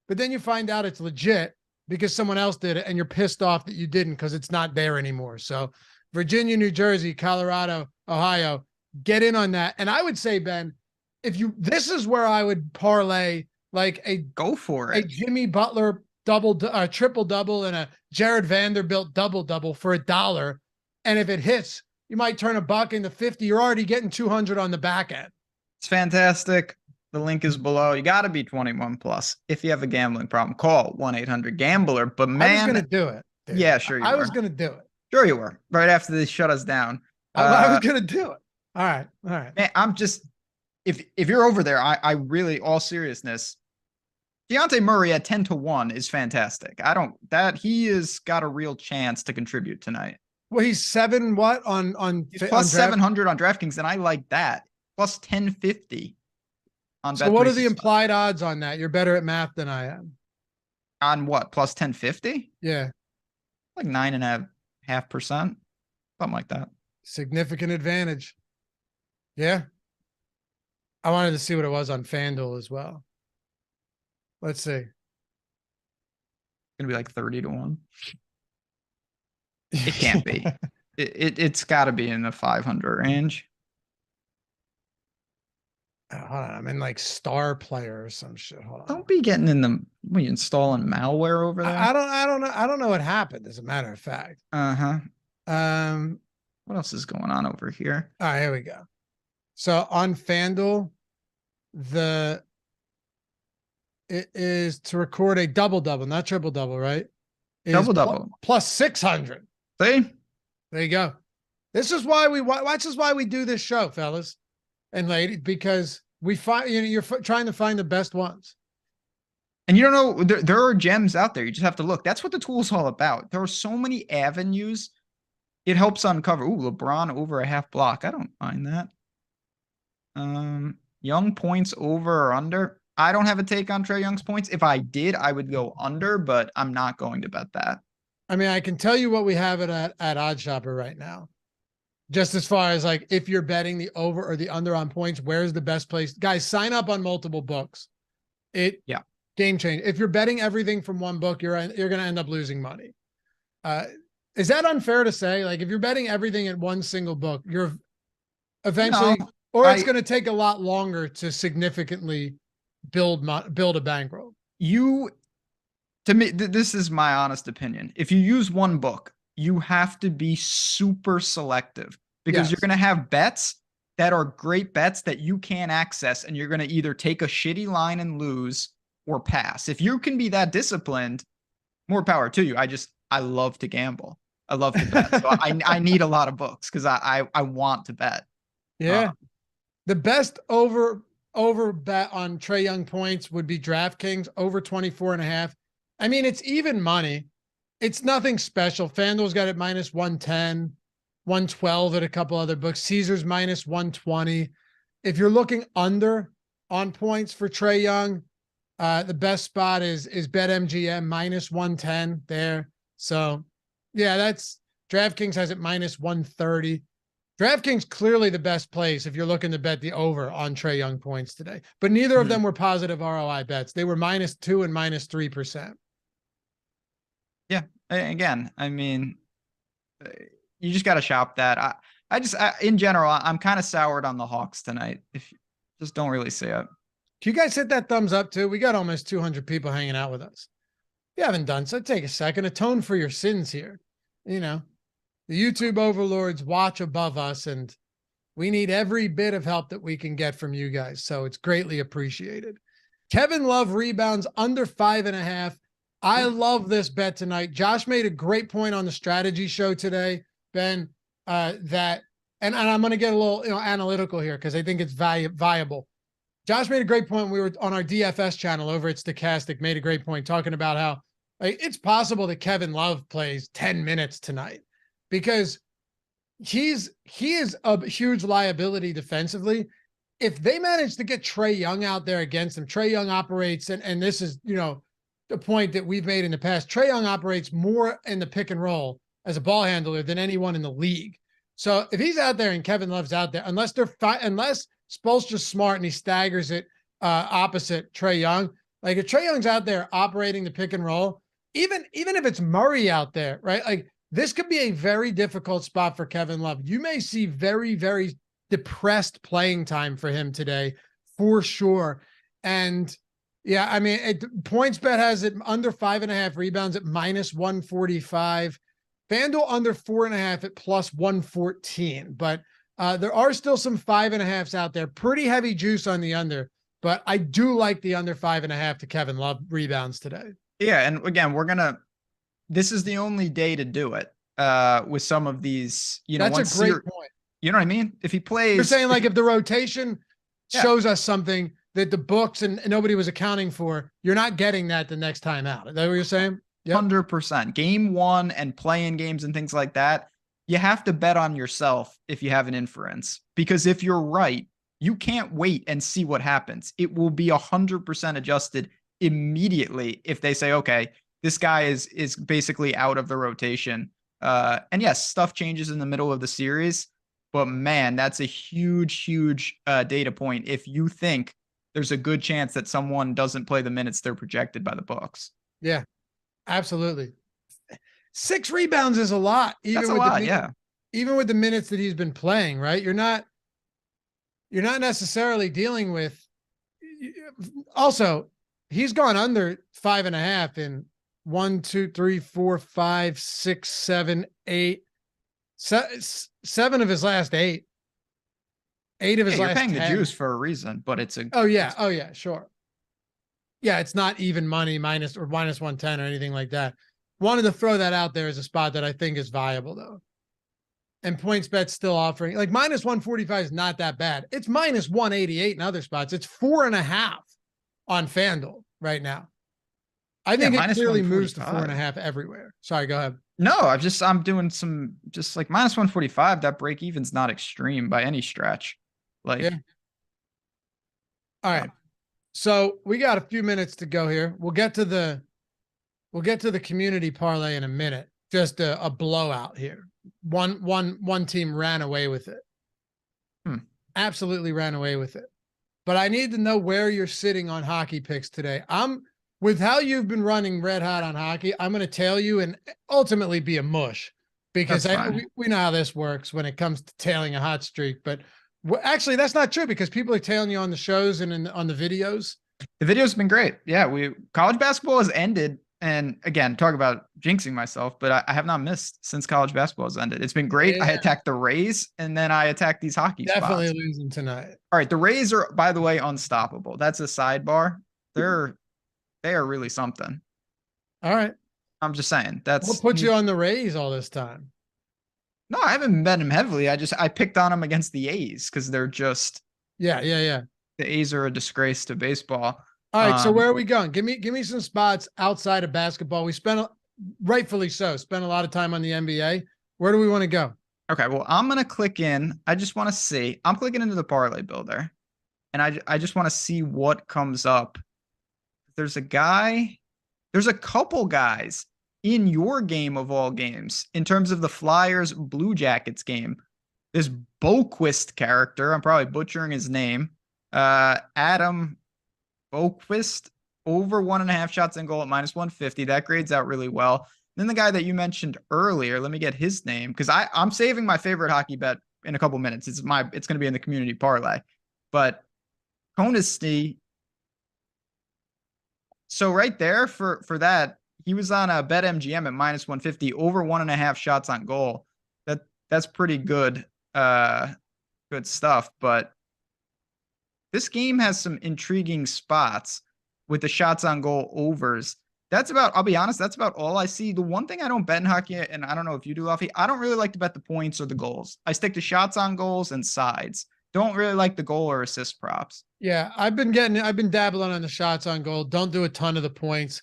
But then you find out it's legit because someone else did it and you're pissed off that you didn't because it's not there anymore. So Virginia, New Jersey, Colorado, Ohio, get in on that. And I would say, Ben, this is where I would parlay like go for it. A Jimmy Butler triple double and a Jared Vanderbilt double for $1. And if it hits, you might turn $1 into 50. You're already getting 200 on the back end. It's fantastic. The link is below. You got to be 21 plus. If you have a gambling problem, call 1-800-GAMBLER. But man, I was going to do it. Dude. Yeah, sure you were. I was going to do it. Sure you were. Right after they shut us down. I was going to do it. All right. Man, I'm just, if you're over there, I really, all seriousness, Dejounte Murray at 10 to 1 is fantastic. He has got a real chance to contribute tonight. Well, he's 7 what he's plus 700 on DraftKings, and I like that. Plus 1050 on. So what are the implied odds on that? You're better at math than I am. On what? Plus 1050? Yeah. Like 9.5%. Something like that. Significant advantage. Yeah. I wanted to see what it was on FanDuel as well. Let's see. It's gonna be like 30 to 1. It can't be. It's got to be in the 500 range. Hold on, I'm in like Star Player or some shit. Hold on. Don't be getting in the installing malware over there. I don't know what happened. As a matter of fact. What else is going on over here? All right, here we go. So on FanDuel, it is to record a double-double, not triple-double, right? Double-double. Plus 600. See? There you go. This is why we do this show, fellas and ladies, because we find, you're trying to find the best ones. And you don't know, there are gems out there. You just have to look. That's what the tool's all about. There are so many avenues. It helps uncover. Ooh, LeBron over a half block. I don't mind that. Young points over or under. I don't have a take on Trae Young's points. If I did, I would go under, but I'm not going to bet that. I mean, I can tell you what we have it at OddsShopper right now. Just as far as like, if you're betting the over or the under on points, where's the best place? Guys, sign up on multiple books. Yeah. Game change. If you're betting everything from one book, you're going to end up losing money. Is that unfair to say? Like, if you're betting everything at one single book, you're eventually, or it's going to take a lot longer to significantly build a bankroll. To me, this is my honest opinion. If you use one book, you have to be super selective, because you're going to have bets that are great bets that you can't access, and you're going to either take a shitty line and lose or pass. If you can be that disciplined, more power to you. I love to gamble. I love to bet. So I need a lot of books because I want to bet. Yeah. The best over bet on Trae Young points would be DraftKings over 24.5. I mean, it's even money. It's nothing special. FanDuel's got it minus 110, 112 at a couple other books. Caesars minus 120. If you're looking under on points for Trae Young, the best spot is BetMGM minus 110 there. So yeah, that's DraftKings has it minus 130. DraftKings clearly the best place if you're looking to bet the over on Trae Young points today, but neither of them were positive ROI bets. They were -2 and -3%. Yeah. Again, I mean, you just got to shop that. In general, I'm kind of soured on the Hawks tonight. If you just don't really see it. Can you guys hit that thumbs up too? We got almost 200 people hanging out with us. If you haven't done so, take a second, atone for your sins here. You know, the YouTube overlords watch above us, and we need every bit of help that we can get from you guys. So it's greatly appreciated. Kevin Love rebounds under 5.5. I love this bet tonight. Josh made a great point on the strategy show today, Ben, that, and I'm going to get a little, analytical here because I think it's viable. Josh made a great point. We were on our DFS channel over at Stochastic, made a great point talking about how it's possible that Kevin Love plays 10 minutes tonight because he is a huge liability defensively. If they manage to get Trae Young out there against him, Trae Young operates, and this is, the point that we've made in the past, Trae Young operates more in the pick and roll as a ball handler than anyone in the league. So if he's out there and Kevin Love's out there, unless Spoelstra's smart and he staggers it opposite Trae Young, like if Trae Young's out there operating the pick and roll, even if it's Murray out there, right? Like this could be a very difficult spot for Kevin Love. You may see very, very depressed playing time for him today, for sure. And yeah, I mean, PointsBet has it under 5.5 rebounds at -145. FanDuel under 4.5 at +114. But there are still some 5.5s out there. Pretty heavy juice on the under, but I do like the under 5.5 to Kevin Love rebounds today. Yeah, and again, this is the only day to do it with some of these, That's a great point. You know what I mean? If he plays, you're saying like if the rotation shows us something that the books and nobody was accounting for, you're not getting that the next time out. Is that what you're saying? Yep. 100%. Game one and playing games and things like that, you have to bet on yourself if you have an inference. Because if you're right, you can't wait and see what happens. It will be 100% adjusted immediately if they say, okay, this guy is basically out of the rotation. And yes, stuff changes in the middle of the series. But man, that's a huge, huge data point if you think there's a good chance that someone doesn't play the minutes they're projected by the books. Yeah, absolutely. 6 rebounds is a lot. That's a lot, yeah. Even with the minutes that he's been playing, right? You're not necessarily dealing with. Also, he's gone under 5.5 in 1, 2, 3, 4, 5, 6, 7, 8, 7 of his last 8. 8 of his you're last paying 10. the juice for a reason, but it's a. Oh yeah, sure. Yeah, it's not even money minus 110 or anything like that. Wanted to throw that out there as a spot that I think is viable though. And PointsBet's still offering like minus 145 is not that bad. It's minus 188 in other spots. It's 4.5 on FanDuel right now. I think it clearly moves to 4.5 everywhere. Sorry, go ahead. No, I'm doing some just like minus 145. That break even's not extreme by any stretch. Like, yeah. All right. So we got a few minutes to go here. We'll get to the community parlay in a minute. Just a blowout here. One team ran away with it. Absolutely ran away with it. But I need to know where you're sitting on hockey picks today. With how you've been running red hot on hockey, I'm going to tail you and ultimately be a mush because we know how this works when it comes to tailing a hot streak. But actually, that's not true because people are tailing you on the shows and on the videos. The video's been great. Yeah, college basketball has ended. And again, talk about jinxing myself, but I have not missed since college basketball has ended. It's been great. Yeah. I attacked the Rays and then I attacked these hockey Definitely spots. Losing tonight. All right. The Rays are, by the way, unstoppable. That's a sidebar. They are really something. All right. I'm just saying What put you on the Rays all this time? No, I haven't bet them heavily. I picked on them against the A's because they're just yeah. The A's are a disgrace to baseball. All right, so where are we going? Give me some spots outside of basketball. We rightfully so, spent a lot of time on the NBA. Where do we want to go? Okay, well, I'm gonna click in. I just want to see. I'm clicking into the parlay builder, and I just want to see what comes up. There's a couple guys in your game of all games in terms of the Flyers Blue Jackets game. This Boquist character, I'm probably butchering his name. Adam Boquist, over 1.5 shots in goal at minus 150. That grades out really well. Then the guy that you mentioned earlier, let me get his name because I'm saving my favorite hockey bet in a couple minutes. It's going to be in the community parlay, but Konesty. So right there for that, he was on a BetMGM at minus 150, over 1.5 shots on goal. That's pretty good, good stuff. But this game has some intriguing spots with the shots on goal overs. I'll be honest, that's about all I see. The one thing I don't bet in hockey, and I don't know if you do, Luffy, I don't really like to bet the points or the goals. I stick to shots on goals and sides. Don't really like the goal or assist props. Yeah, I've been dabbling on the shots on goal. Don't do a ton of the points.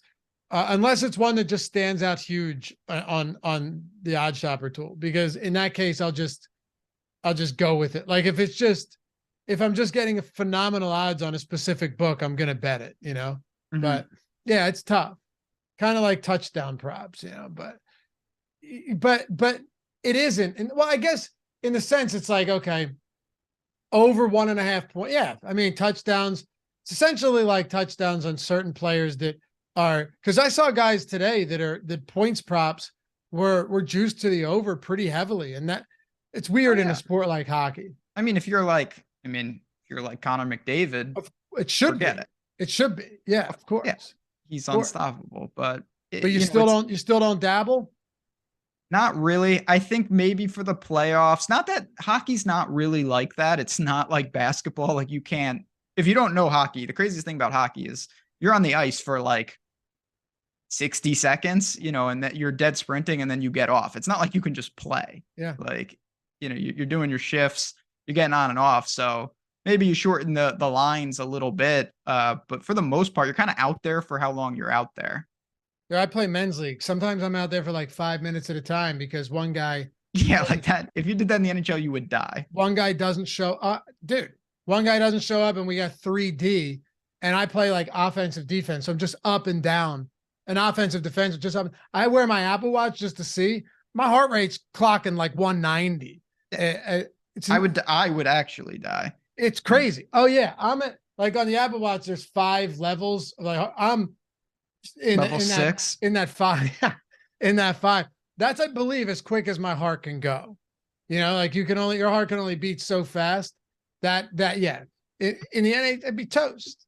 Unless it's one that just stands out huge on the OddsShopper tool, because in that case, I'll just go with it. Like if I'm just getting a phenomenal odds on a specific book, I'm going to bet it, but yeah, it's tough. Kind of like touchdown props, but it isn't. And well, I guess in the sense it's like, okay, over 1.5 points. Yeah. I mean, touchdowns, it's essentially like touchdowns on certain players that are, because I saw guys today that points props were juiced to the over pretty heavily. And that it's weird in a sport like hockey. I mean, if you're like Connor McDavid, it should be. It should be. Yeah, of course. Yeah. He's unstoppable, but you still don't dabble? Not really. I think maybe for the playoffs, not that hockey's not really like that. It's not like basketball. Like if you don't know hockey, the craziest thing about hockey is you're on the ice for like 60 seconds, and that you're dead sprinting and then you get off. It's not like you can just play. Yeah. Like, you're doing your shifts, you're getting on and off. So maybe you shorten the lines a little bit. But for the most part, you're kind of out there for how long you're out there. Yeah, I play men's league. Sometimes I'm out there for like 5 minutes at a time because one guy. Yeah, like that. If you did that in the NHL, you would die. One guy doesn't show up. Dude, one guy doesn't show up and we got 3D and I play like offensive defense. So I'm just up and down. An offensive defense, just up. I wear my Apple Watch just to see. My heart rate's clocking like 190. I would actually die. It's crazy. Oh yeah. I'm at like on the Apple Watch, there's 5 levels. Like I'm in level 6 in that 5, in that 5. That's, I believe, as quick as my heart can go. Like your heart can only beat so fast that yeah. In the NA, it'd be toast.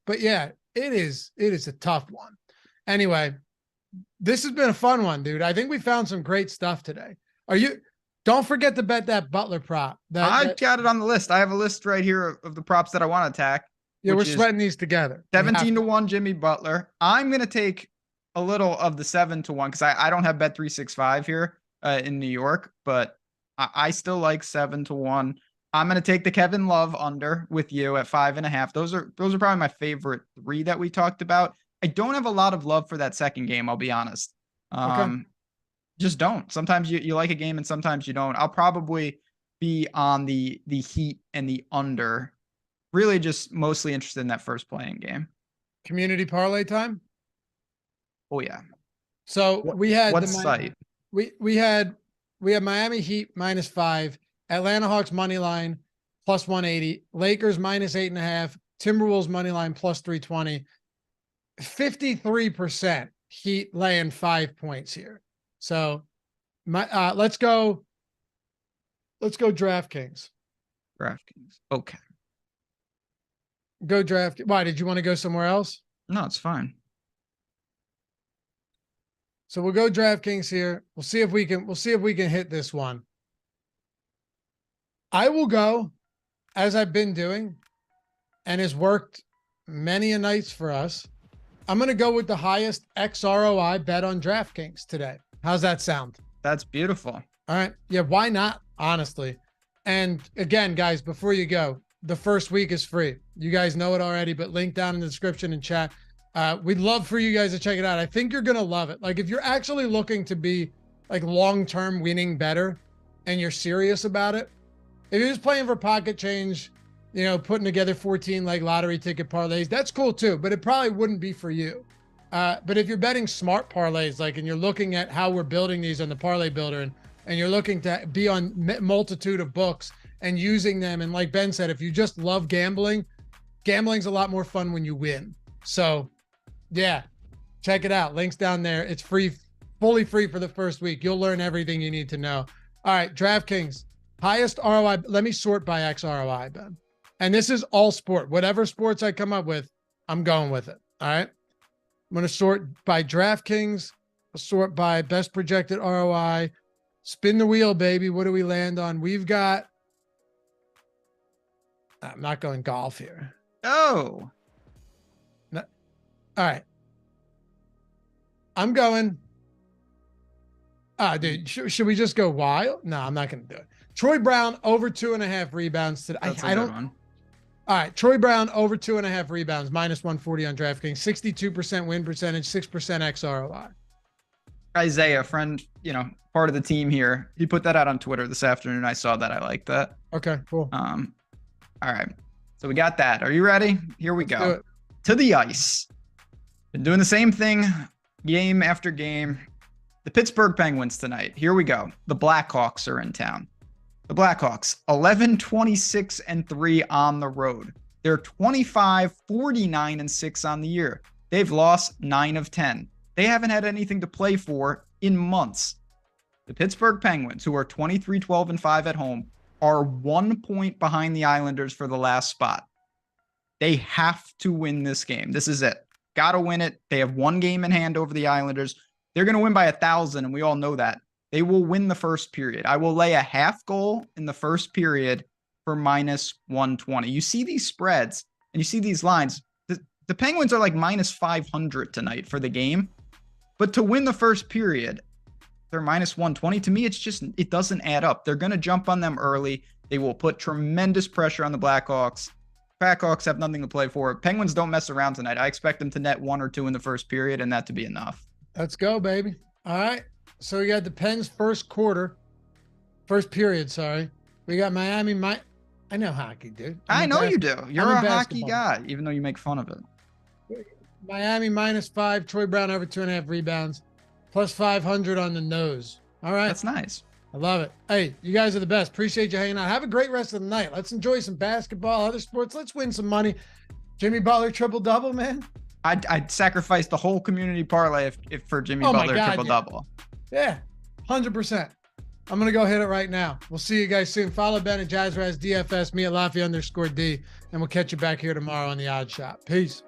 But yeah, it is a tough one. Anyway, this has been a fun one, dude. I think we found some great stuff today. Don't forget to bet that Butler prop. I got it on the list. I have a list right here of the props that I want to attack. Yeah, we're sweating these together. 17-1 Jimmy Butler. I'm going to take a little of the 7-1 because I don't have Bet365 here in New York, but I still like 7-1. I'm going to take the Kevin Love under with you at 5.5. Those are probably my favorite 3 that we talked about. I don't have a lot of love for that second game, I'll be honest. Okay. Just don't. Sometimes you like a game and sometimes you don't. I'll probably be on the Heat and the under. Really just mostly interested in that first playing game. Community parlay time? Oh yeah. So we had what site? We had Miami Heat -5, Atlanta Hawks money line +180, Lakers -8.5, Timberwolves money line +320, 53% Heat laying 5 points here. So let's go DraftKings. DraftKings. Okay. Go draft. Why did you want to go somewhere else? No, it's fine. So we'll go DraftKings here. We'll see if we can hit this one. I will go, as I've been doing, and has worked many a nights for us. I'm going to go with the highest XROI bet on DraftKings today. How's that sound? That's beautiful. All right. Yeah, why not? Honestly. And again, guys, before you go, the first week is free. You guys know it already, but link down in the description and chat. We'd love for you guys to check it out. I think you're going to love it. Like if you're actually looking to be like long-term winning better and you're serious about it, if you're just playing for pocket change, you know, putting together 14 like lottery ticket parlays, that's cool too, but it probably wouldn't be for you. But if you're betting smart parlays, like, and you're looking at how we're building these on the parlay builder and you're looking to be on multitude of books and using them. And like Ben said, if you just love gambling, gambling's a lot more fun when you win. So yeah, check it out. Links down there. It's free, fully free for the first week. You'll learn everything you need to know. All right, DraftKings, highest ROI. Let me sort by XROI, Ben. And this is all sport. Whatever sports I come up with, I'm going with it. All right. I'm going to sort by DraftKings, sort by best projected ROI. Spin the wheel, baby. What do we land on? We've got, I'm not going golf here. Oh. No. All right. I'm going. Dude, should we just go wild? No, I'm not going to do it. Troy Brown over 2.5 rebounds today. I don't. One. All right. Troy Brown over 2.5 rebounds, -140 on DraftKings, 62% win percentage, 6% XROI. Isaiah, friend, part of the team here, he put that out on Twitter this afternoon. I saw that. I like that. Okay, cool. All right. So we got that. Are you ready? Here we go. To the ice. Been doing the same thing game after game. The Pittsburgh Penguins tonight. Here we go. The Blackhawks are in town. The Blackhawks, 11-26-3 on the road. They're 25-49-6 on the year. They've lost 9 of 10. They haven't had anything to play for in months. The Pittsburgh Penguins, who are 23-12-5 at home, are 1 point behind the Islanders for the last spot. They have to win this game. This is it. Got to win it. They have 1 game in hand over the Islanders. They're going to win by 1,000, and we all know that. They will win the first period. I will lay a half goal in the first period for -120. You see these spreads and you see these lines. The Penguins are like -500 tonight for the game. But to win the first period, they're -120. To me, it doesn't add up. They're going to jump on them early. They will put tremendous pressure on the Blackhawks. Blackhawks have nothing to play for. Penguins don't mess around tonight. I expect them to net 1 or 2 in the first period and that to be enough. Let's go, baby. All right. So we got the Pens first period, sorry. We got Miami. I know hockey, dude. I know you do. You're a hockey guy, even though you make fun of it. Miami -5, Troy Brown over 2.5 rebounds, +500 on the nose. All right. That's nice. I love it. Hey, you guys are the best. Appreciate you hanging out. Have a great rest of the night. Let's enjoy some basketball, other sports. Let's win some money. Jimmy Butler triple-double, man. I'd sacrifice the whole community parlay if for Jimmy Butler triple-double. Yeah, 100%. I'm going to go hit it right now. We'll see you guys soon. Follow Ben at JazzRaz DFS, me at Lafayette _D, and we'll catch you back here tomorrow on the Odd Shop. Peace.